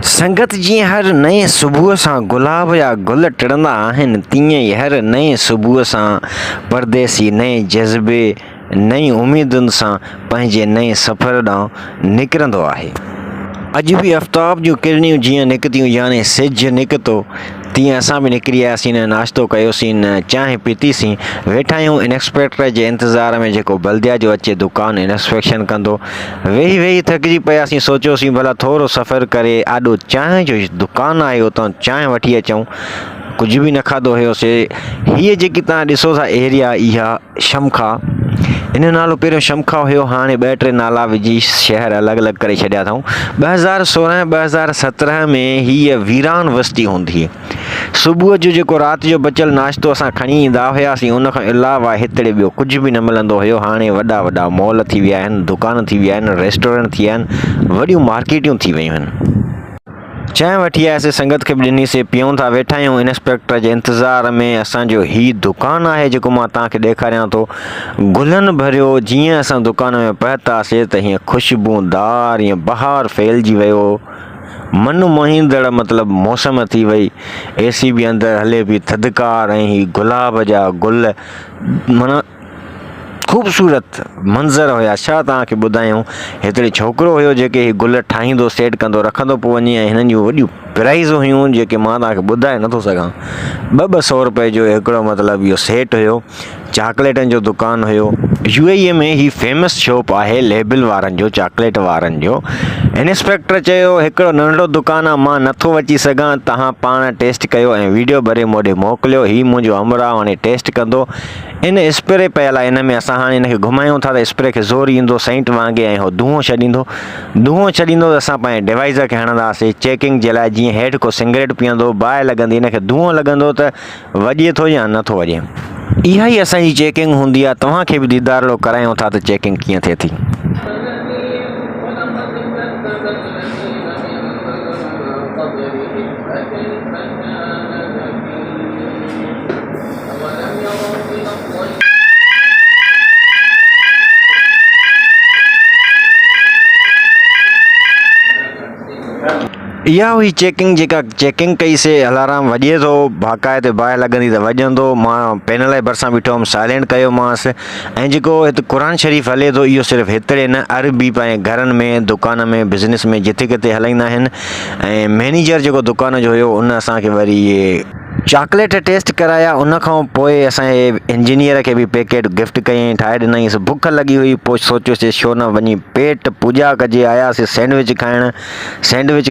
संगत जी हर नए सुबह सा गुलाब या गुल टिड़ंदा आहिनि, तीअं ई हर नए सुबह सा परदेसी नए जज़्बे नई उमेदुनि सां पंहिंजे नए सफ़र ॾांहुं निकिरंदो आहे। अॼु बि आफ़्ताब जूं किरणियूं जीअं निकितियूं, यानी सिज निकितो, तीअं असां बि निकिरी आयासीं न, नाश्तो कयोसीं न, चांहि पीतीसीं, वेठा आहियूं इंस्पेक्टर जे इंतज़ार में जेको बल्दिया जो अचे दुकानु इंस्पेक्शन कंदो। वेही वेही थकिजी पियासीं, सोचियोसीं भला थोरो सफ़र करे आॾो चांहि जो दुकानु आहे उतां चांहि वठी अचूं। कुझु बि न खाधो हुयोसीं। हीअ जेकी तव्हां ॾिसो था एरिया, इहा शमखा, इन नालो पहिरियों शमखा हुयो, हाणे ॿ टे नाला विझी शहर अलॻि अलॻि करे छॾिया अथऊं। 2016-2017 में हीअ वीरान बस्ती हूंदी। सुबुह जो जेको राति जो बचियल नाश्तो असां खणी ईंदा हुआसीं, उनखां अलावा हिते ॿियो कुझु बि न मिलंदो हुयो। हाणे वॾा वॾा मॉल थी विया आहिनि, दुकान थी विया आहिनि, रेस्टोरेंट थी विया आहिनि, वॾियूं मार्केटियूं थी वियूं आहिनि। चांहि वठी आयासीं, संगत खे बि ॾिनीसीं, पियूं था, वेठा आहियूं इंस्पेक्टर जे इंतज़ार में। असांजो हीउ दुकानु आहे जेको मां तव्हांखे ॾेखारियां थो, गुलनि भरियो। जीअं असां दुकान में पहुतासीं त हीअं ख़ुशबूदार, ईअं बहार फैलिजी वियो, मन मोहींदड़ मतिलबु मौसम थी वई। एसी बि अंदरि हले पई, थधिकार, ऐं हीअ गुलाब जा गुल, माना ख़ूबसूरत मंज़र हुया। छा तव्हांखे ॿुधायूं। हिकिड़े छोकिरो हुयो जेके हीअ गुल ठाहींदो, सेट कंदो, रखंदो पियो वञे, ऐं हिननि जूं वॾियूं प्राइज़ूं हुयूं जेके मां तव्हांखे ॿुधाए नथो सघां। 200 रुपए जो हिकिड़ो मतिलबु इहो सेट हुयो। चॉकलेटनि जो दुकानु हुयो। UAE में ही फेमस शॉप आहे लेबिल वारनि जो, चॉकलेट वारनि जो। इंस्पेक्टर चयो हिकिड़ो नंढिड़ो दुकानु आहे, मां नथो अची सघां, तव्हां पाण टेस्ट कयो ऐं वीडियो भरे मोॾे मोकिलियो। हीउ मुंहिंजो अमर आहे, हाणे टेस्ट कंदो। इन स्प्रे पियल आहे, इन में असां हाणे हिनखे घुमायूं था त स्प्रे खे ज़ोर ईंदो, सेंट वांगुरु, ऐं उहो धुओं छॾींदो त असां पंहिंजे डिवाइस खे हणंदासीं चेकिंग जे लाइ। जीअं हेठि को सिगरेट पीअंदो, बाहि लॻंदी, हिनखे धुओं लॻंदो त वॼे थो या नथो वॼे। इहा ई असांजी चेकिंग हूंदी आहे। तव्हांखे बि दीदारो करायूं था त चेकिंग कीअं थिए थी। इहा हुई चेकिंग, जेका चेकिंग कईसीं। अलार्म वॼे थो, बाक़ाइदे ते बाहि लॻंदी त वॼंदो। मां पैनल जे भरिसां बीठो हुअमि, साइलेंट कयोमांसि। ऐं जेको हिते क़ुर शरीफ़ हले थो, इहो सिर्फ़ु हिते न, अरबी पंहिंजे घरनि में, दुकान में, बिज़नेस में, जिथे किथे हलाईंदा आहिनि। ऐं मैनेजर जेको दुकान जो हुयो, उन असांखे वरी इहे चॉकलेट टेस्ट कराया। उनखां पोइ असांजे इंजीनियर खे बि पैकेट गिफ्ट कयईं, ठाहे ॾिनईंसि। बुख लॻी हुई, पोइ सोचियोसीं छो न वञी पेट पूॼा कजे। आयासीं सैंडविच खाइणु। सैंडविच